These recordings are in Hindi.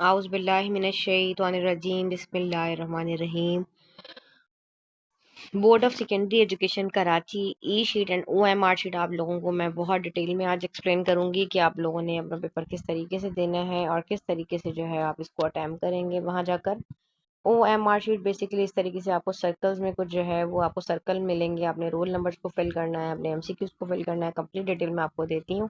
आउज़ बिल्लाहि मिनश शैतानिर रजीम बिस्मिल्लाहिर्रहमानिर्रहीम। Board of secondary education Karachi E sheet and OMR sheet आप लोगों को मैं बहुत डिटेल में आज एक्सप्लेन करूंगी कि आप लोगों ने अपना पेपर किस तरीके से देना है और किस तरीके से जो है आप इसको अटैम्प्ट करेंगे वहां जाकर। ओएमआर शीट बेसिकली इस तरीके से आपको सर्कल्स में कुछ जो है वो आपको सर्कल मिलेंगे, अपने रोल नंबर्स को फिल करना है, अपने एमसीक्यूज को फिल करना है। कंप्लीट डिटेल में आपको देती हूँ।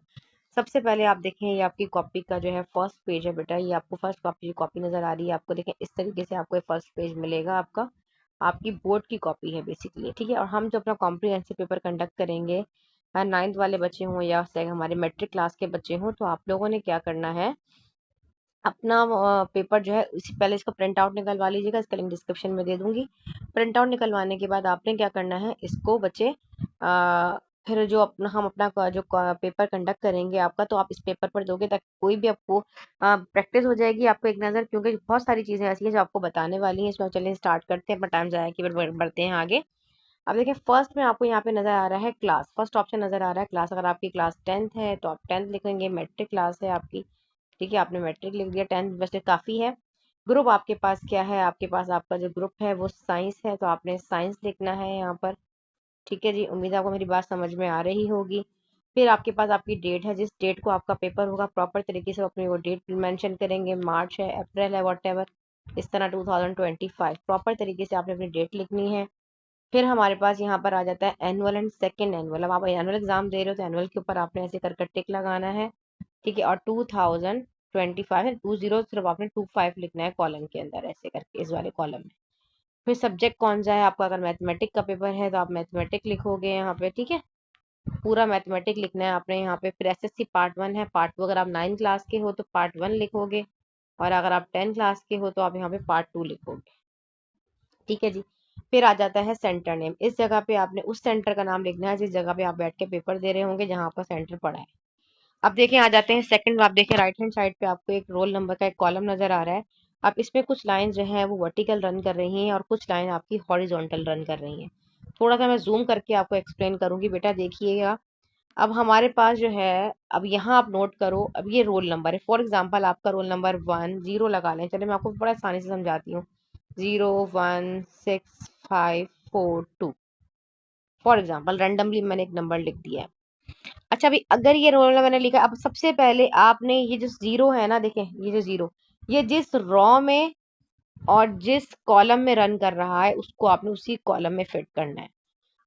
सबसे पहले आप देखें, ये आपकी कॉपी का जो है फर्स्ट पेज है बेटा। ये आपको फर्स्ट कॉपी नजर आ रही है आपको, देखें इस तरीके से आपको फर्स्ट पेज मिलेगा आपका। आपकी बोर्ड की कॉपी है बेसिकली, ठीक है। और हम जो अपना कॉम्प्रिहेंसिव पेपर कंडक्ट करेंगे, नाइन्थ वाले बच्चे हों या हमारे मैट्रिक क्लास के बच्चे हों, तो आप लोगों ने क्या करना है, अपना पेपर जो है इसी पहले इसका प्रिंट आउट निकलवा लीजिएगा। इसका लिंक डिस्क्रिप्शन में दे दूंगी। प्रिंट आउट निकलवाने के बाद आपने क्या करना है, इसको बच्चे फिर जो अपना हम अपना जो पेपर कंडक्ट करेंगे आपका, तो आप इस पेपर पर दोगे ताकि कोई भी आपको प्रैक्टिस हो जाएगी आपको एक नज़र, क्योंकि बहुत सारी चीज़ें ऐसी हैं जो आपको बताने वाली हैं। इसमें चलिए स्टार्ट करते हैं, अपना टाइम ज़ाया कि बढ़ते हैं आगे। अब देखिए, फर्स्ट में आपको यहाँ पे नजर आ रहा है क्लास, फर्स्ट ऑप्शन नजर आ रहा है क्लास। अगर आपकी क्लास 10th है तो आप 10th लिखेंगे। मैट्रिक क्लास है आपकी, ठीक है, आपने मैट्रिक लिख दिया। 10th वैसे काफ़ी है। ग्रुप आपके पास क्या है, आपके पास आपका जो ग्रुप है वो साइंस है, तो आपने साइंस लिखना है यहाँ पर। ठीक है जी, उम्मीद है आपको मेरी बात समझ में आ रही होगी। फिर आपके पास आपकी डेट है, जिस डेट को आपका पेपर होगा प्रॉपर तरीके से अपनी वो डेट मेंशन करेंगे। मार्च है, अप्रैल है, वॉट एवर, इस तरह 2025 प्रॉपर तरीके से आपने अपनी डेट लिखनी है। फिर हमारे पास यहाँ पर आ जाता है एनुअल एंड सेकेंड एनुअल। अब आप एनुअल एग्जाम दे रहे हो तो एनुअल के ऊपर आपने ऐसे करके टिक लगाना है, ठीक है। और 2025 है, 20 सिर्फ आपने 25 लिखना है कॉलम के अंदर, ऐसे करके इस वाले कॉलम में। फिर सब्जेक्ट कौन सा है आपका, अगर मैथमेटिक का पेपर है तो आप मैथमेटिक लिखोगे यहाँ पे, ठीक है। पूरा मैथमेटिक लिखना है आपने यहाँ पे। फिर एसएससी पार्ट 1 है, पार्ट 2 अगर आप 9 क्लास के हो तो पार्ट 1 लिखोगे, और अगर आप 10 क्लास के हो तो आप यहाँ पे पार्ट 2 लिखोगे, ठीक है जी। फिर आ जाता है सेंटर नेम। इस जगह पे आपने उस सेंटर का नाम लिखना है जिस जगह पे आप बैठ के पेपर दे रहे होंगे, जहाँ आपका सेंटर पड़ा है। अब देखें, आ जाते हैं सेकंड में। आप देखें राइट हैंड साइड पे आपको एक रोल नंबर का एक कॉलम नजर आ रहा है। अब इसमें कुछ लाइन जो है वो वर्टिकल रन कर रही हैं और कुछ लाइन आपकी हॉरिजॉन्टल रन कर रही हैं। थोड़ा सा मैं जूम करके आपको एक्सप्लेन करूंगी बेटा, देखिएगा। अब हमारे पास जो है, अब यहाँ आप नोट करो, अब ये रोल नंबर है। फॉर एग्जाम्पल आपका रोल नंबर 1 0 लगा लें, चलिए मैं आपको बड़ा आसानी से समझाती हूँ। 0 1 6 5 4 2, फॉर एग्जाम्पल रैंडमली मैंने एक नंबर लिख दिया है। अच्छा, अभी अगर ये रोल नंबर मैंने लिखा, अब सबसे पहले आपने ये जो जीरो है ना, देखें ये जो जीरो, ये जिस रॉ में और जिस कॉलम में रन कर रहा है उसको आपने उसी कॉलम में फिट करना है।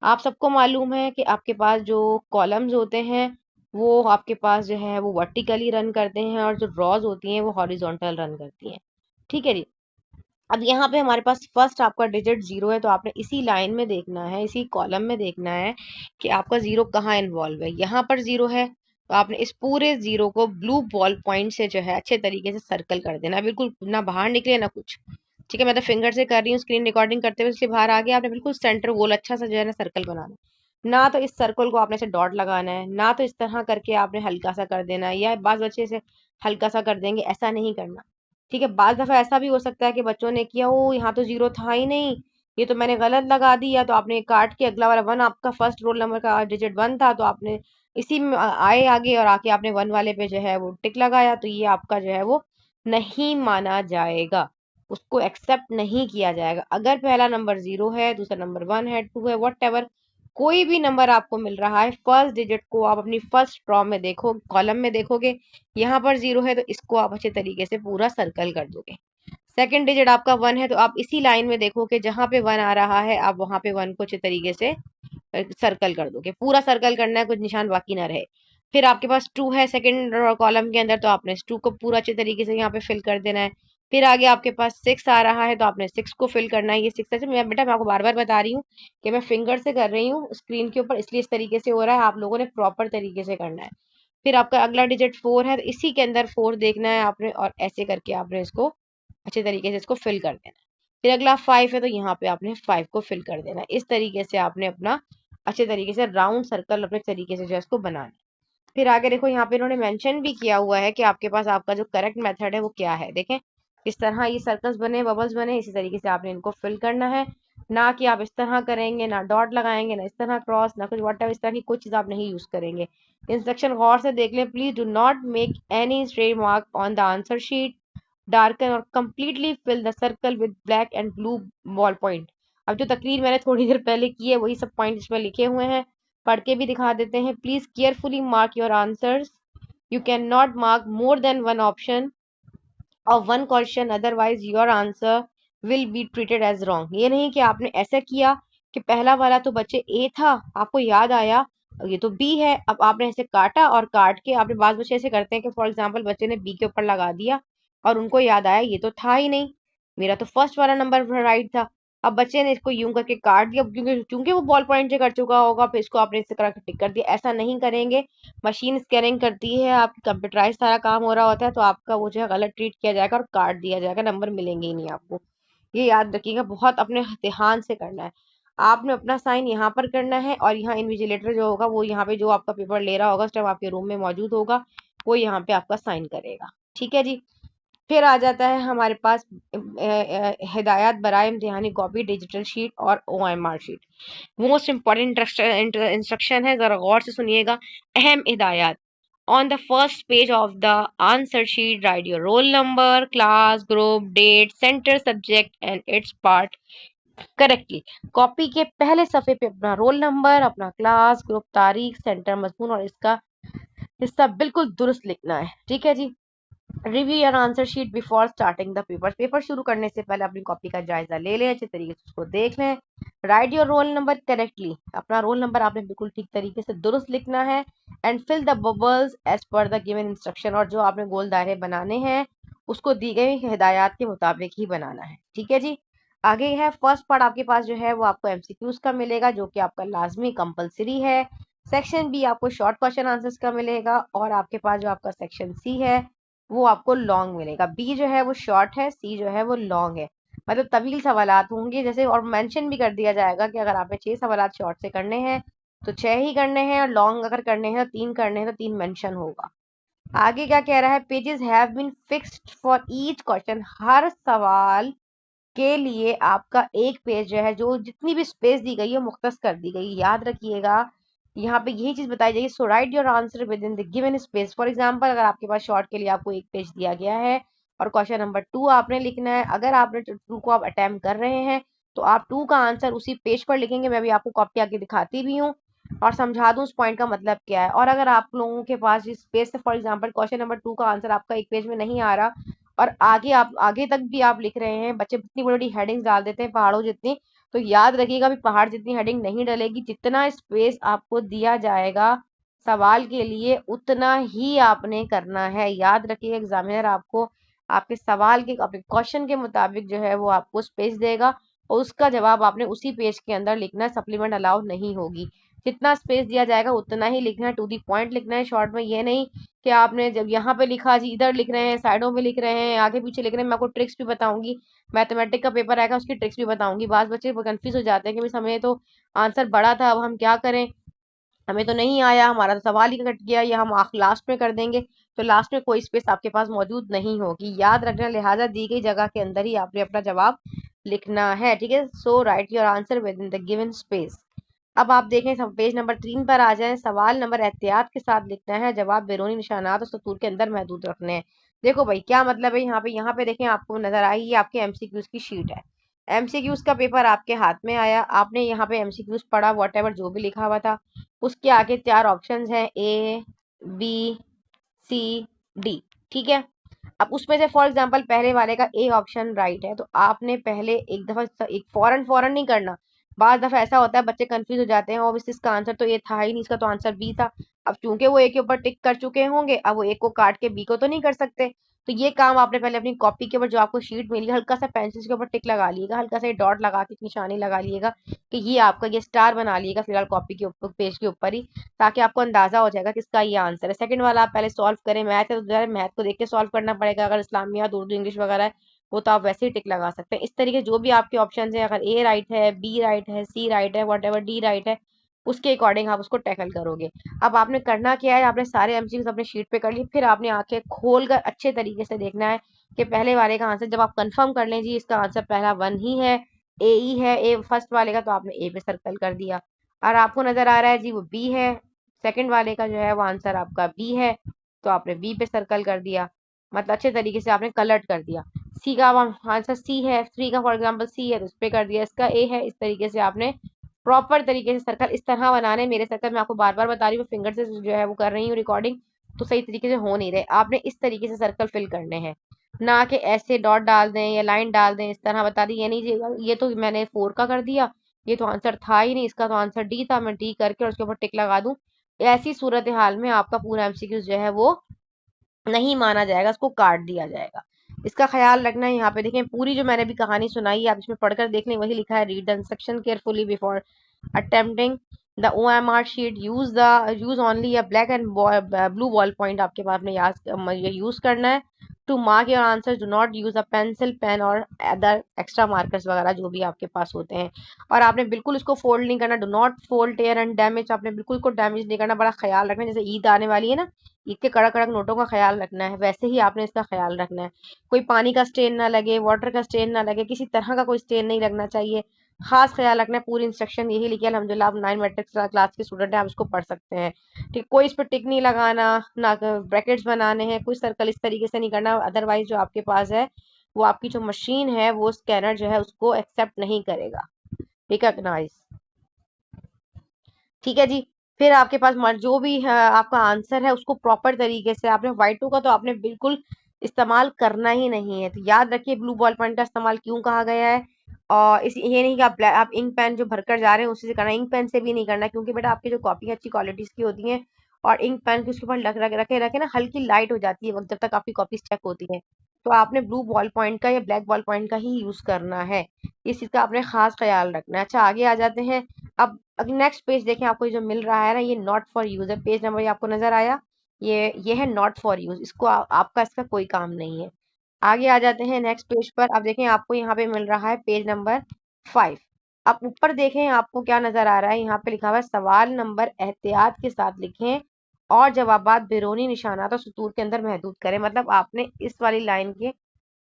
आप सबको मालूम है कि आपके पास जो कॉलम्स होते हैं वो आपके पास जो है वो वर्टिकली रन करते हैं, और जो रॉज होती हैं वो हॉरिजॉन्टल रन करती हैं, ठीक है जी। अब यहाँ पे हमारे पास फर्स्ट आपका डिजिट जीरो है, तो आपने इसी लाइन में देखना है, इसी कॉलम में देखना है कि आपका जीरो कहाँ इन्वॉल्व है। यहाँ पर जीरो है तो आपने इस पूरे जीरो को ब्लू बॉल पॉइंट से जो है अच्छे तरीके से सर्कल कर देना, बिल्कुल ना बाहर निकले ना कुछ, ठीक है। मैं तो फिंगर से कर रही हूँ, स्क्रीन रिकॉर्डिंग करते हुए इसलिए बाहर आ गया। आपने बिल्कुल सेंटर गोल अच्छा सा जो है ना सर्कल बनाना है। ना तो इस सर्कल को आपने ऐसे डॉट लगाना है, ना तो इस तरह करके आपने हल्का सा कर देना है, या बाज बच्चे से हल्का सा कर देंगे, ऐसा नहीं करना, ठीक है। बाज दफा ऐसा भी हो सकता है कि बच्चों ने किया, ओ यहाँ तो जीरो था ही नहीं, ये तो मैंने गलत लगा दिया, तो आपने काट के अगला वाला वन, आपका फर्स्ट रोल नंबर का डिजिट वन था तो आपने इसी में आए आगे और आके आपने वन वाले पे जो है वो टिक लगाया, तो ये आपका जो है वो नहीं माना जाएगा, उसको एक्सेप्ट नहीं किया जाएगा। अगर पहला नंबर जीरो है, दूसरा नंबर वन है, टू है, वट एवर, कोई भी नंबर आपको मिल रहा है, फर्स्ट डिजिट को आप अपनी फर्स्ट रॉ में देखो, कॉलम में देखोगे, यहाँ पर जीरो है तो इसको आप अच्छे तरीके से पूरा सर्कल कर दोगे। सेकंड डिजिट आपका वन है तो आप इसी लाइन में देखोगे, जहां पे वन आ रहा है आप वहां पे वन को अच्छे तरीके से सर्कल कर दोगे। पूरा सर्कल करना है, कुछ निशान बाकी ना रहे। फिर आपके पास टू है सेकंड कॉलम के अंदर, तो आपने टू को पूरा अच्छे तरीके से यहाँ पे फिल कर देना है। फिर आगे आपके पास सिक्स आ रहा है तो आपने सिक्स को फिल करना है। ये सिक्स है, मैं बेटा मैं आपको बार बार बता रही हूँ कि मैं फिंगर से कर रही हूँ स्क्रीन के ऊपर, इसलिए इस तरीके से हो रहा है, आप लोगों ने प्रॉपर तरीके से करना है। फिर आपका अगला डिजिट फोर है तो इसी के अंदर फोर देखना है आपने, और ऐसे करके आपने इसको अच्छे तरीके से इसको फिल कर देना है। फिर अगला फाइव है तो यहाँ पे आपने फाइव को फिल कर देना है। इस तरीके से आपने अपना अच्छे तरीके से राउंड सर्कल अपने तरीके से जो है इसको बनाना है। फिर आगे देखो, यहाँ पे इन्होंने मेंशन भी किया हुआ है कि आपके पास आपका जो करेक्ट मेथड है वो क्या है। देखें इस तरह ये सर्कल्स बने, बबल्स बने, इसी तरीके से आपने इनको फिल करना है। ना कि आप इस तरह करेंगे, ना डॉट लगाएंगे, ना इस तरह क्रॉस, ना कुछ वट, इस तरह की कोई चीज आप नहीं यूज करेंगे। इंस्ट्रक्शन गौर से देख लें, please do not make any straight mark on the answer sheet. Darken और completely fill the circle with black and blue ball point. अब जो तकरीर मैंने थोड़ी देर पहले की है वही सब पॉइंट इसमें लिखे हुए हैं, पढ़ के भी दिखा देते हैं। Please carefully mark your answers, you can not mark more than one option of one question, otherwise your answer will be treated as wrong। ये नहीं कि आपने ऐसा किया कि पहला वाला तो बच्चे ए था, आपको याद आया ये तो बी है, अब आपने ऐसे काटा और काट के आपने, बात बच्चे ऐसे करते हैं कि फॉर एग्जांपल बच्चे ने बी के ऊपर लगा दिया और उनको याद आया ये तो था ही नहीं, मेरा तो फर्स्ट वाला नंबर राइट था। अब बच्चे ने इसको यूं करके काट दिया, क्योंकि क्योंकि वो बॉल पॉइंट से कर चुका होगा, फिर इसको आपने इस तरह टिक कर दिया। ऐसा नहीं करेंगे, मशीन स्कैनिंग करती है, आपकी कंप्यूटराइज सारा काम हो रहा होता है, तो आपका वो जो है गलत ट्रीट किया जाएगा और काट दिया जाएगा, नंबर मिलेंगे ही नहीं आपको। ये याद रखिएगा, बहुत अपने ध्यान से करना है। आपने अपना साइन यहाँ पर करना है और यहाँ इन्विजिलेटर जो होगा वो यहाँ पे जो आपका पेपर ले रहा होगा उस टाइम आपके रूम में मौजूद होगा, वो यहाँ पे आपका साइन करेगा। ठीक है जी। फिर आ जाता है हमारे पास हिदायत बराए इम्तिहानी कॉपी, डिजिटल शीट और OMR sheet. Most important instruction है, जरा गौर से सुनिएगा। अहम हिदायत। On the first page of the answer sheet, write your roll number, class, group, date, center, subject and its part correctly। Copy के पहले सफे पे अपना रोल नंबर, अपना क्लास, ग्रुप, तारीख, सेंटर, मजमून और इसका हिस्सा बिल्कुल दुरुस्त लिखना है। ठीक है जी। Review your answer sheet before starting the paper. Paper शुरू करने से पहले अपनी कॉपी का जायजा ले लें, अच्छे तरीके से उसको देख लें। Write your roll number correctly. अपना रोल नंबर आपने बिल्कुल ठीक तरीके से दुरुस्त लिखना है। And fill the bubbles as per the given instruction. और जो आपने गोल दायरे बनाने हैं उसको दी गई हिदायत के मुताबिक ही बनाना है। ठीक है जी। आगे है फर्स्ट पार्ट, आपके पास जो है वो आपको MCQs का मिलेगा, जो कि आपका लाजमी कंपलसरी है। सेक्शन बी आपको शॉर्ट क्वेश्चन आंसर्स का मिलेगा और आपके पास जो आपका सेक्शन सी है वो आपको लॉन्ग मिलेगा। बी जो है वो शॉर्ट है, सी जो है वो लॉन्ग है, मतलब तवील सवालात होंगे जैसे, और मेंशन भी कर दिया जाएगा कि अगर आपने 6 सवालात शॉर्ट से करने हैं तो 6 ही करने हैं, और लॉन्ग अगर करने हैं तो 3 करने हैं तो 3 मेंशन होगा। आगे क्या कह रहा है, pages have been fixed for each question. हर सवाल के लिए आपका एक पेज जो है, जो जितनी भी स्पेस दी गई है मुख्तस कर दी गई, याद रखिएगा। यहाँ पे यही चीज बताई जाएगी। So write your answer within the given space. For example, अगर आपके पास शॉर्ट के लिए आपको एक पेज दिया गया है और क्वेश्चन नंबर 2 आपने लिखना है, अगर आपने 2 को आप अटेम्प्ट कर रहे हैं तो आप 2 का आंसर उसी पेज पर लिखेंगे। मैं भी आपको कॉपी आगे दिखाती भी हूँ और समझा दूं उस पॉइंट का मतलब क्या है। और अगर आप लोगों के पास इस पेज से, फॉर एग्जांपल क्वेश्चन नंबर 2 का आंसर आपका एक पेज में नहीं आ रहा और आगे आप आगे तक भी आप लिख रहे हैं, बच्चे इतनी बड़ी बड़ी हेडिंग्स डाल देते हैं पहाड़ों जितनी, तो याद रखिएगा भी पहाड़ जितनी हेडिंग नहीं डलेगी। जितना स्पेस आपको दिया जाएगा सवाल के लिए उतना ही आपने करना है। याद रखिएगा, एग्जामिनर आपको आपके सवाल के, आपके क्वेश्चन के मुताबिक जो है वो आपको स्पेस देगा और उसका जवाब आपने उसी पेज के अंदर लिखना है, सप्लीमेंट अलाउ नहीं होगी। जितना स्पेस दिया जाएगा उतना ही लिखना है, टू दी पॉइंट लिखना है शॉर्ट में। ये नहीं कि आपने जब यहाँ पे लिखा जी इधर लिख रहे हैं, साइडों में लिख रहे हैं, आगे पीछे लिख रहे हैं। मैं आपको ट्रिक्स भी बताऊंगी, मैथमेटिक का पेपर आएगा उसकी ट्रिक्स भी बताऊंगी। बाद बच्चे कंफ्यूज हो जाते हैं कि भाई हमें तो आंसर बड़ा था, अब हम क्या करें, हमें तो नहीं आया, हमारा तो सवाल ही कट गया, या हम लास्ट में कर देंगे। तो लास्ट में कोई स्पेस आपके पास मौजूद नहीं होगी, याद रखना। लिहाजा दी गई जगह के अंदर ही आपने अपना जवाब लिखना है। ठीक है। So write your answer within the given space. अब आप देखें सब पेज नंबर 3 पर आ जाएं। सवाल नंबर एहतियात के साथ लिखना है, जवाब बैरूनी निशानात और सतूर के अंदर महदूद रखने हैं। देखो भाई क्या मतलब है, यहाँ पे देखें, आपको नजर आई ये आपके MCQs की शीट है। MCQs का पेपर आपके हाथ में आया, आपने यहाँ पे MCQs पढ़ा, वॉट एवर जो भी लिखा हुआ था। उसके आगे 4 ऑप्शंस हैं, A B C D। ठीक है। अब उसमें से फॉर एग्जांपल पहले वाले का ए ऑप्शन राइट है, तो आपने पहले एक दफा, एक फौरन फौरन नहीं करना। बार दफा ऐसा होता है बच्चे कंफ्यूज हो जाते हैं, और इसका आंसर तो ये था ही नहीं, इसका तो आंसर बी था। अब चूंकि वो ए के ऊपर टिक कर चुके होंगे, अब वो ए को काट के बी को तो नहीं कर सकते। तो ये काम आपने पहले अपनी कॉपी के ऊपर, जो आपको शीट मिली, हल्का सा पेंसिल के ऊपर टिक लगा लिएगा, हल्का सा डॉट लगा के निशानी लगा लिएगा कि ये आपका, ये स्टार बना लिएगा फिलहाल कॉपी के ऊपर, पेज के ऊपर ही, ताकि आपको अंदाजा हो जाएगा किसका ये आंसर है। सेकंड वाला आप पहले सॉल्व करें, मैथ है तो मैथ को देख के सॉल्व करना पड़ेगा। अगर इस्लामियात, उर्दू, इंग्लिश वगैरह है वो तो आप वैसे ही टिक लगा सकते हैं। इस तरीके जो भी आपके ऑप्शन है, अगर ए राइट है, बी राइट है, सी राइट है, वट एवर डी राइट है, उसके अकॉर्डिंग आप उसको टैकल करोगे। अब आपने करना क्या है, आपने सारे MCQs अपने शीट पे कर लिए, फिर आपने आंखें खोलकर अच्छे तरीके से देखना है कि पहले वाले का आंसर, जब आप कंफर्म कर लें जी इसका आंसर पहला 1 ही है, ए ही है, ए फर्स्ट वाले का, तो आपने ए पे सर्कल कर दिया। और आपको नजर आ रहा है जी वो बी है, सेकंड वाले का जो है वो आंसर आपका बी है, तो आपने बी पे सर्कल कर दिया। मतलब अच्छे तरीके से आपने कलर्ड कर दिया। सी का आंसर सी है, 3 का फॉर एग्जाम्पल सी है तो उस पे कर दिया, इसका ए है। इस तरीके से आपने प्रॉपर तरीके से सर्कल इस तरह बनाने, मेरे सर्कल मैं आपको बार बार बता रही हूँ, फिंगर से जो है वो कर रही हूँ रिकॉर्डिंग, तो सही तरीके से हो नहीं रहे। आपने इस तरीके से सर्कल फिल करने हैं, ना कि ऐसे डॉट डाल दें या लाइन डाल दें, इस तरह बता दी। ये नहीं, ये तो मैंने 4 का कर दिया, ये तो आंसर था ही नहीं, इसका तो आंसर डी था, मैं डी करके और उसके ऊपर टिक लगा दूं। ऐसी सूरत हाल में आपका पूरा एमसीक्यू जो है वो नहीं माना जाएगा, उसको काट दिया जाएगा। इसका ख्याल रखना है। यहाँ पे देखें पूरी जो मैंने भी कहानी सुनाई है, आप इसमें पढ़कर देख लें, वही लिखा है, read the instruction carefully before attempting the OMR sheet, use only a black and blue ball point आपके पास में ये यूज करना है। To mark your answer do not use a pencil, pen और अदर एक्स्ट्रा मार्कर्स वगैरह जो भी आपके पास होते हैं। और आपने बिल्कुल इसको फोल्ड नहीं करना, do not fold, tear and damage, आपने बिल्कुल इसको डैमेज नहीं करना, बड़ा ख्याल रखना है। जैसे ईद आने वाली है ना, ईद के कड़क कड़क नोटों का ख्याल रखना है, वैसे ही आपने इसका ख्याल रखना है। कोई पानी का स्टेन ना लगे, वाटर का स्टेन ना लगे, किसी तरह का कोई स्टेन नहीं लगना चाहिए, खास ख्याल रखना है। पूरी इंस्ट्रक्शन यही लिखी है, अल्हम्दुलिल्लाह आप 9 मैट्रिक क्लास के स्टूडेंट हैं, आप इसको पढ़ सकते हैं। ठीक, कोई इस पर टिक नहीं लगाना, ना ब्रैकेट्स बनाने हैं, कोई सर्कल इस तरीके से नहीं करना, अदरवाइज जो आपके पास है वो आपकी जो मशीन है वो स्कैनर जो है उसको एक्सेप्ट नहीं करेगा। रिकॉग्नाइज, ठीक है जी। फिर आपके पास जो भी है, आपका आंसर है उसको प्रॉपर तरीके से आपने वाई टू का तो आपने बिल्कुल इस्तेमाल करना ही नहीं है। तो याद रखिए ब्लू बॉल पॉइंट का इस्तेमाल क्यों कहा गया है। और इस ये नहीं कि आप इंक पेन जो भरकर जा रहे हैं उसी से करना, इंक पेन से भी नहीं करना, क्योंकि बेटा आपकी जो कॉपी अच्छी क्वालिटीज की होती है और इंक पेन के उसके ऊपर रख रखे रखे ना हल्की लाइट हो जाती है वक्त जब तक आपकी कॉपीज चेक होती है। तो आपने ब्लू बॉल पॉइंट का या ब्लैक बॉल पॉइंट का ही यूज करना है, इस चीज का आपने खास ख्याल रखना है। अच्छा आगे आ जाते हैं। अब नेक्स्ट पेज देखें, आपको ये जो मिल रहा है ना, ये नॉट फॉर यूज है, पेज नंबर ये आपको नजर आया, ये है नॉट फॉर यूज, इसको आपका इसका कोई काम नहीं है। आगे आ जाते हैं नेक्स्ट पेज पर। अब देखें आपको यहाँ पे मिल रहा है पेज नंबर 5। आप ऊपर देखें आपको क्या नजर आ रहा है, यहाँ पे लिखा हुआ है सवाल नंबर एहतियात के साथ लिखें और जवाबात बैरूनी निशानात और सुतूर के अंदर महदूद करें। मतलब आपने इस वाली लाइन के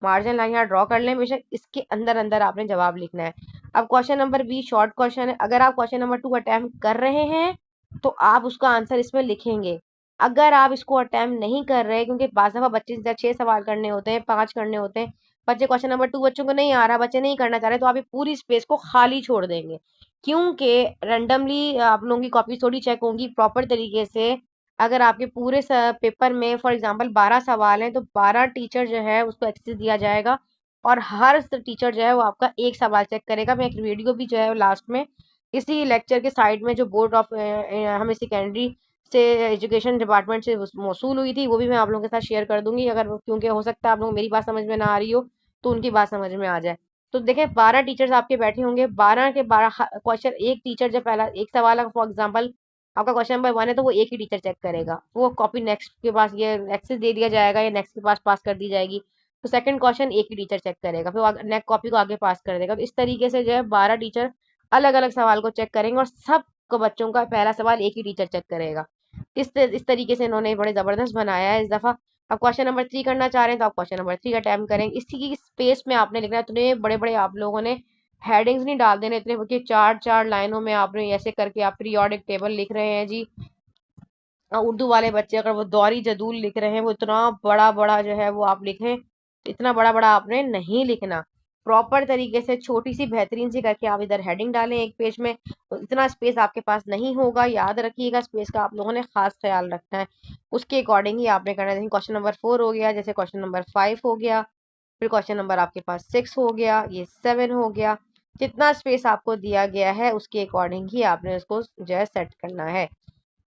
मार्जिन लाइन यहाँ ड्रॉ कर लें, बेशक इसके अंदर अंदर आपने जवाब लिखना है। अब question number B short question है, अगर आप क्वेश्चन नंबर 2 अटेम्प्ट कर रहे हैं तो आप उसका आंसर इसमें लिखेंगे। अगर आप इसको अटेम्प्ट नहीं कर रहे, क्योंकि बाज़ दफा बच्चे 6 सवाल करने होते हैं, 5 करने होते हैं, बच्चे क्वेश्चन नंबर 2 बच्चों को नहीं आ रहा, बच्चे नहीं करना चाह रहे, तो आप ये पूरी स्पेस को खाली छोड़ देंगे। क्योंकि रैंडमली आप लोगों की कॉपी थोड़ी चेक होंगी प्रॉपर तरीके से। अगर आपके पूरे पेपर में फॉर एग्जांपल 12 सवाल हैं तो 12 टीचर जो है उसको एक्सेस दिया जाएगा और हर टीचर जो है वो आपका एक सवाल चेक करेगा। मैं एक वीडियो भी जो है लास्ट में इसी लेक्चर के साइड में जो बोर्ड ऑफ हमें सेकेंडरी से एजुकेशन डिपार्टमेंट से मौसूल हुई थी वो भी मैं आप लोगों के साथ शेयर कर दूंगी, अगर क्योंकि हो सकता है आप लोग मेरी बात समझ में ना आ रही हो तो उनकी बात समझ में आ जाए। तो देखें 12 टीचर्स आपके बैठे होंगे, 12 के 12 क्वेश्चन, एक टीचर जब पहला एक सवाल फॉर एग्जाम्पल आपका क्वेश्चन नंबर 1 है तो वो एक ही टीचर चेक करेगा, वो कॉपी नेक्स्ट के पास ये एक्सेस दे दिया जाएगा या नेक्स्ट के पास पास कर दी जाएगी। तो सेकंड क्वेश्चन एक ही टीचर चेक करेगा, फिर नेक्स्ट कॉपी को आगे पास कर देगा। तो इस तरीके से जो है 12 टीचर अलग अलग सवाल को चेक करेंगे और सब को बच्चों का पहला सवाल एक ही टीचर चेक करेगा। इस तरीके से इन्होंने बड़े जबरदस्त बनाया है इस दफा। अब क्वेश्चन नंबर 3 करना चाह रहे हैं तो आप क्वेश्चन नंबर 3 का अटेम्प्ट करेंगे। इसी की स्पेस में आपने लिखना है, इतने बड़े बड़े आप लोगों ने हेडिंग्स नहीं डाल देने इतने, क्योंकि 4 4 लाइनों में आपने ऐसे करके आप पीरियोडिक टेबल लिख रहे हैं जी। उर्दू वाले बच्चे अगर वो दौरी जदूल लिख रहे हैं वो इतना बड़ा बड़ा जो है वो आप लिखें, इतना बड़ा बड़ा आपने नहीं लिखना। प्रॉपर तरीके से छोटी सी बेहतरीन सी करके आप इधर हेडिंग डालें एक पेज में, तो इतना स्पेस आपके पास नहीं होगा, याद रखिएगा स्पेस का आप लोगों ने खास ख्याल रखना है। उसके अकॉर्डिंग ही आपने करना है। जैसे क्वेश्चन नंबर 4 हो गया, जैसे क्वेश्चन नंबर 5 हो गया, फिर क्वेश्चन नंबर आपके पास 6 हो गया, ये 7 हो गया। जितना स्पेस आपको दिया गया है उसके अकॉर्डिंग ही आपने उसको जो है सेट करना है।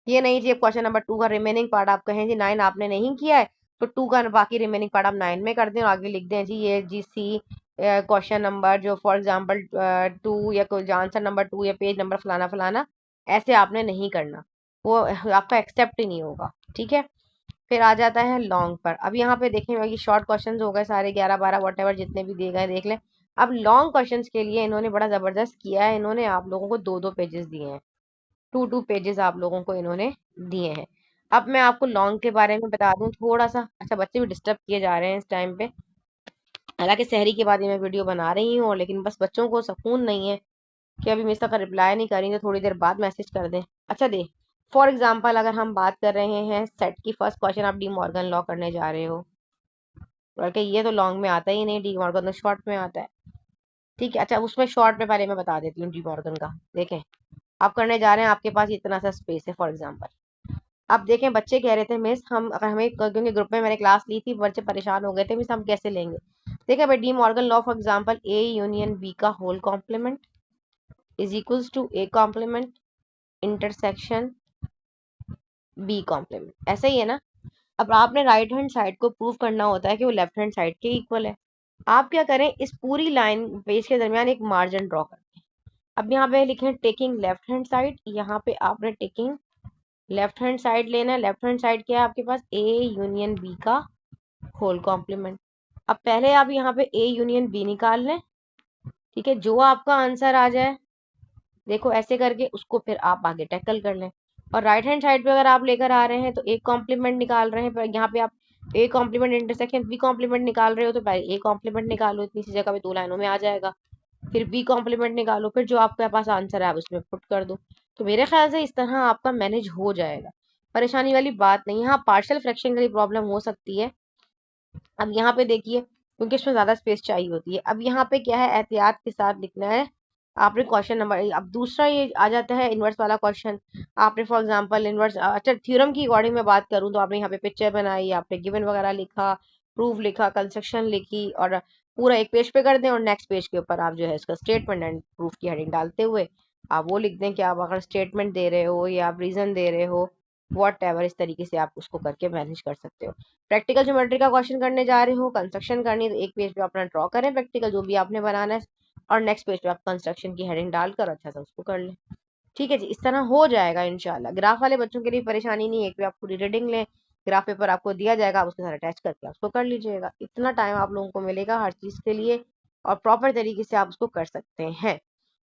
ये नहीं जी क्वेश्चन नंबर 2 का रिमेनिंग पार्ट आप कहें जी 9 आपने नहीं किया है तो 2 का बाकी रिमेनिंग पार्ट आप 9 में कर दें और आगे लिख दें जी ये जी सी क्वेश्चन नंबर जो फॉर एग्जांपल 2 या कोई आंसर नंबर 2 या पेज नंबर फलाना फलाना, ऐसे आपने नहीं करना, वो आपका एक्सेप्ट ही नहीं होगा। ठीक है, फिर आ जाता है लॉन्ग पर। अब यहाँ पे देखें ये शॉर्ट क्वेश्चंस हो गए सारे 11 12 वट जितने भी दिए गए देख लें। अब लॉन्ग क्वेश्चंस के लिए इन्होंने बड़ा जबरदस्त किया है, इन्होंने आप लोगों को 2 2 पेजेस दिए हैं, 2 2 पेजेस आप लोगों को इन्होंने दिए हैं। अब मैं आपको लॉन्ग के बारे में बता दूं थोड़ा सा। अच्छा बच्चे भी डिस्टर्ब किए जा रहे हैं इस टाइम पे, हालांकि सहरी के बाद ही मैं वीडियो बना रही हूँ, लेकिन बस बच्चों को सुकून नहीं है कि अभी मिस तक रिप्लाई नहीं करेंगे, थोड़ी देर बाद मैसेज कर दें। अच्छा दे फॉर एग्जाम्पल अगर हम बात कर रहे हैं सेट की, फर्स्ट क्वेश्चन आप डी मॉर्गन लॉ करने जा रहे हो, बल्कि ये तो लॉन्ग में आता ही नहीं, डी मॉर्गन तो शॉर्ट में आता है। ठीक है, अच्छा उसमें शॉर्ट में पहले मैं बता देती हूँ डी मॉर्गन का। देखें, आप करने जा रहे हैं, आपके पास इतना सा स्पेस है फॉर एग्जाम्पल। अब देखें, बच्चे कह रहे थे मिस हम अगर हमें, क्योंकि ग्रुप में मैंने क्लास ली थी, बच्चे परेशान हो गए थे मिस हम कैसे लेंगे। देखिए भाई, De Morgan law for example A union B का whole complement is equals to A complement intersection B complement, ऐसा ही है ना। अब आपने राइट हैंड साइड को प्रूव करना होता है कि वो लेफ्ट हैंड साइड के इक्वल है। आप क्या करें, इस पूरी लाइन पेज के दरमियान एक मार्जिन ड्रॉ करें। अब यहाँ पे लिखें टेकिंग लेफ्ट हैंड साइड, यहाँ पे आपने टेकिंग लेफ्ट हैंड साइड लेना है। लेफ्ट हैंड साइड क्या है आपके पास, ए यूनियन बी का होल कॉम्प्लीमेंट। अब पहले आप यहाँ पे ए यूनियन बी निकाल लें, ठीक है, जो आपका आंसर आ जाए, देखो ऐसे करके उसको फिर आप आगे टैकल कर लें। और राइट हैंड साइड पे अगर आप लेकर आ रहे हैं तो एक कॉम्प्लीमेंट निकाल रहे हैं, पर यहाँ पे आप A complement intersection B complement निकाल रहे हो, तो पहले ए कॉम्प्लीमेंट निकालो, इतनी सी जगह पे 2 लाइनों में आ जाएगा। फिर बी कॉम्प्लीमेंट निकालो, फिर जो आपके पास आंसर है आप उसमें पुट कर दो। तो मेरे ख्याल से इस तरह आपका मैनेज हो जाएगा, परेशानी वाली बात नहीं है। हाँ, पार्शियल फ्रैक्शन की प्रॉब्लम हो सकती है। अब यहाँ पे देखिए, क्योंकि इसमें ज्यादा स्पेस चाहिए होती है। अब यहाँ पे क्या है, एहतियात के साथ लिखना है आपने क्वेश्चन नंबर। अब दूसरा ये आ जाता है इनवर्स वाला क्वेश्चन। आपने फॉर एग्जांपल इनवर्स, अच्छा थ्योरम की अकॉर्डिंग में बात करूं तो आपने यहाँ पे पिक्चर बनाई, आपने गिवन वगैरह लिखा, प्रूफ लिखा, कंस्ट्रक्शन लिखी, और पूरा एक पेज पे कर दें, और नेक्स्ट पेज के ऊपर आप जो है इसका स्टेटमेंट एंड प्रूफ की हेडिंग डालते हुए आप वो लिख दें कि आप अगर स्टेटमेंट दे रहे हो या आप रीजन दे रहे हो, वॉट एवर, इस तरीके से आप उसको करके मैनेज कर सकते हो। प्रैक्टिकल ज्योमेट्री का क्वेश्चन करने जा रहे हो, कंस्ट्रक्शन करनी है, तो एक पेज पे अपना ड्रॉ करें प्रैक्टिकल जो भी आपने बनाना है, और नेक्स्ट पेज पे आप कंस्ट्रक्शन की हेडिंग डालकर अच्छा सा उसको कर लें। ठीक है जी, इस तरह हो जाएगा इंशाल्लाह। ग्राफ वाले बच्चों के लिए परेशानी नहीं है कि आप पूरी रीडिंग लें, ग्राफ पेपर आपको दिया जाएगा, आप उसके साथ अटैच करके आप उसको कर लीजिएगा। इतना टाइम आप लोगों को मिलेगा हर चीज के लिए, और प्रॉपर तरीके से आप उसको कर सकते हैं,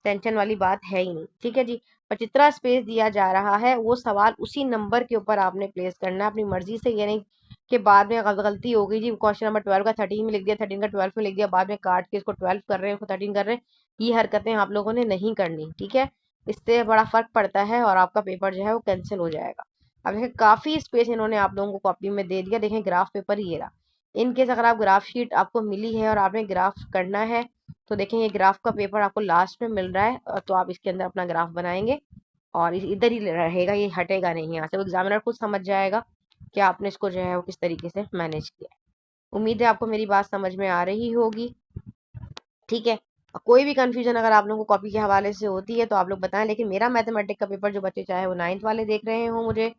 टेंशन वाली बात है ही नहीं। ठीक है जी, पर जितना स्पेस दिया जा रहा है वो सवाल उसी नंबर के ऊपर आपने प्लेस करना है अपनी मर्जी से, ये नहीं कि बाद में गलती हो गई जी, क्वेश्चन नंबर 12 का 13 में लिख दिया, 13 का 12 में लिख दिया, बाद में काट के इसको 12 कर रहे हैं, इसको 13 कर रहे हैं। ये हरकतें आप लोगों ने नहीं करनी, ठीक है। इससे बड़ा फर्क पड़ता है और आपका पेपर जो है वो कैंसिल हो जाएगा। अब देखें, काफी स्पेस इन्होंने आप लोगों को कॉपी में दे दिया। देखें ग्राफ पेपर ये रहा। इनकेस अगर आप ग्राफ शीट आपको मिली है और आपने ग्राफ करना है, तो देखें ये ग्राफ का पेपर आपको लास्ट में मिल रहा है, तो आप इसके अंदर अपना ग्राफ बनाएंगे और इधर ही रहेगा, ये हटेगा नहीं यहाँ से। वो एग्जामिनर खुद समझ जाएगा कि आपने इसको जो है वो किस तरीके से मैनेज किया है। उम्मीद है आपको मेरी बात समझ में आ रही होगी। ठीक है, कोई भी कंफ्यूजन अगर आप लोगों को कॉपी के हवाले से होती है तो आप लोग बताएं। लेकिन मेरा मैथमेटिक का पेपर जो बच्चे चाहे वो 9th वाले देख रहे हो मुझे,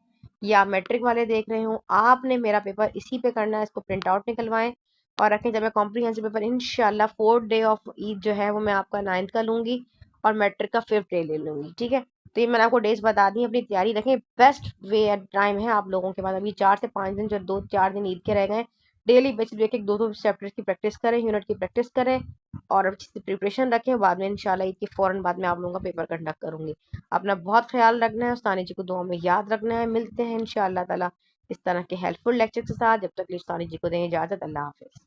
या मैट्रिक वाले देख रहे हो, आपने मेरा पेपर इसी पे करना है। इसको प्रिंट आउट निकलवाएं और रखें। जब मैं कॉम्प्रीहेंसिव पेपर इंशाल्लाह 4th डे ऑफ ईद जो है वो मैं आपका 9th का लूंगी, और मैट्रिक का 5th डे ले लूंगी। ठीक है, तो ये मैंने आपको डेज बता दी, अपनी तैयारी रखें। बेस्ट वे टाइम है आप लोगों के पास, अभी 4 से 5 दिन, जो 2-4 दिन ईद के रह गए, डेली बेसिस एक एक दो दो चैप्टर्स की प्रैक्टिस करें, यूनिट की प्रैक्टिस करें, और अच्छी से प्रिपरेशन रखें। बाद में इंशाल्लाह ईद के फौरन बाद में आप लोगों का पेपर कंडक्ट करूंगी। अपना बहुत ख्याल रखना है, उस्तानी जी को दुआ में याद रखना है। मिलते हैं इंशाल्लाह ताला इस तरह के हेल्पफुल लेक्चर के साथ। जब तक उस्तानी जी को दें इजाजत, अल्लाह हाफिज।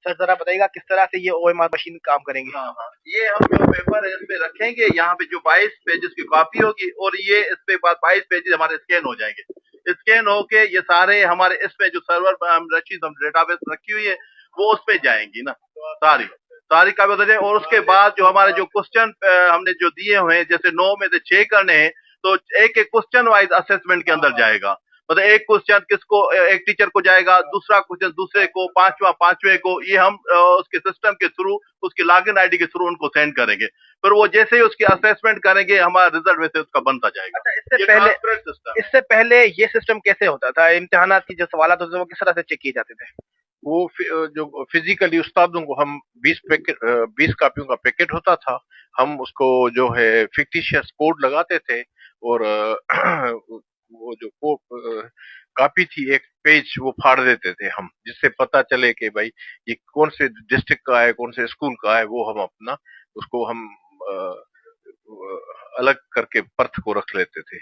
सर जरा बताइएगा किस तरह से ये ओएमआर मशीन काम करेंगे? हाँ हाँ, ये हम जो पेपर इस पे रखेंगे, यहाँ पे जो 22 पेजेस की कॉपी होगी, और ये इस पे 22 पेजेस हमारे स्कैन हो जाएंगे। स्कैन होके ये सारे हमारे इस पे जो सर्वर पर हम डेटाबेस रखी हुई है वो उस पे जाएंगी ना, सारी सारी कागज हो जाए। और उसके बाद जो हमारे जो क्वेश्चन हमने जो दिए हुए हैं, जैसे 9 में से 6 करने हैं, तो एक एक क्वेश्चन वाइज असेसमेंट के अंदर जाएगा। मतलब एक क्वेश्चन किसको, एक टीचर को जाएगा, दूसरा क्वेश्चन दूसरे को, पांचवा पांचवे को। ये हम उसके सिस्टम के थ्रू, उसकी लॉगिन आईडी के थ्रू उनको सेंड करेंगे। फिर वो जैसे ही उसकी असेसमेंट करेंगे, हमारा रिजल्ट वैसे उसका बनता जाएगा। अच्छा, इससे पहले ये सिस्टम कैसे होता था? इम्तिहानात की जो सवाल होते थे वो किस तरह से चेक किए जाते थे? वो जो फिजिकली उस्तादों को हम 20 कापियों का पैकेट होता था, हम उसको जो है फिक्टिशियस कोड लगाते थे, और वो जो कापी थी, एक पेज वो फाड़ देते थे हम, जिससे पता चले कि भाई ये कौन से डिस्ट्रिक्ट का है, कौन से स्कूल का है। वो हम अपना उसको हम अलग करके पर्थ को रख लेते थे,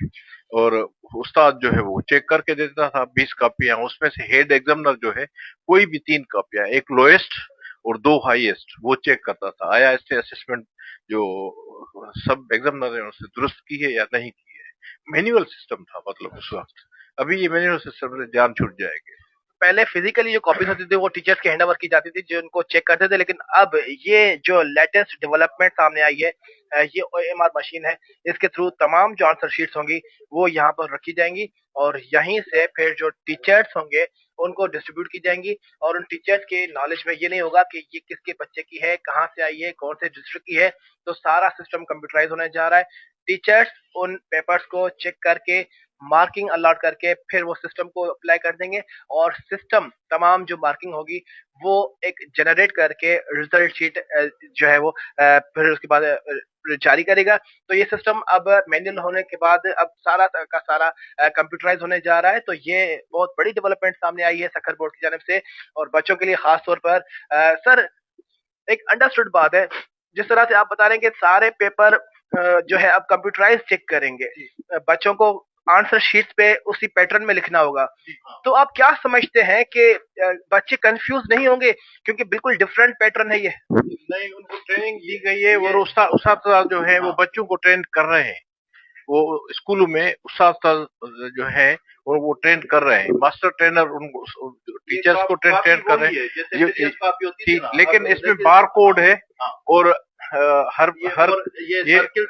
और उस्ताद जो है वो चेक करके देता था 20 कापियां। उसमें से हेड एग्जामिनर जो है कोई भी 3 कापियां, एक लोएस्ट और 2 हाईएस्ट, वो चेक करता था आया इससे असेसमेंट जो सब एग्जामिनर ने उससे दुरुस्त की है या नहीं की है। मैनुअल सिस्टम था मतलब उस वक्त। अभी ये मैनुअल सिस्टम से जान छूट जाएगी। पहले फिजिकली जो कॉपीज होती थी वो टीचर्स के हैंड ओवर की जाती थी, जो उनको चेक करते थे, लेकिन अब ये जो लेटेस्ट डेवलपमेंट सामने आई है, ये OMR मशीन है। इसके थ्रू तमाम जो आंसर शीट्स होंगी वो यहाँ पर रखी जाएंगी और यहीं से फिर जो टीचर्स होंगे उनको डिस्ट्रीब्यूट की जाएंगी। और उन टीचर्स के नॉलेज में ये नहीं होगा कि ये किसके बच्चे की है, कहाँ से आई है, कौन से डिस्ट्रिक्ट की है। तो सारा सिस्टम कंप्यूटराइज होने जा रहा है। टीचर्स उन पेपर्स को चेक करके मार्किंग अलॉट करके फिर वो सिस्टम को अप्लाई कर देंगे और सिस्टम तमाम जो मार्किंग होगी वो एक जनरेट करके रिजल्ट शीट जो है वो फिर उसके बाद जारी करेगा। तो ये सिस्टम अब मैनुअल होने के बाद अब सारा का सारा कंप्यूटराइज होने जा रहा है। तो ये बहुत बड़ी डेवलपमेंट सामने आई है सखर बोर्ड की जानब से और बच्चों के लिए खास तौर पर। सर, एक अंडरस्टूड बात है, जिस तरह से आप बता रहे हैं कि सारे पेपर जो है अब कंप्यूटराइज चेक करेंगे, बच्चों को आंसर शीट पे उसी पैटर्न में लिखना होगा। तो आप क्या समझते हैं कि बच्चे कंफ्यूज नहीं होंगे, क्योंकि बिल्कुल डिफरेंट पैटर्न है ये। नहीं, उनको ट्रेनिंग दी गई है और उस्ताद जो है वो बच्चों को ट्रेन कर रहे हैं। वो स्कूलों में उस्ताद जो है और वो ट्रेन कर रहे हैं, मास्टर ट्रेनर उनको टीचर्स को ट्रेन कर रहे हैं। लेकिन इसमें बार कोड है और हर ये सर्किल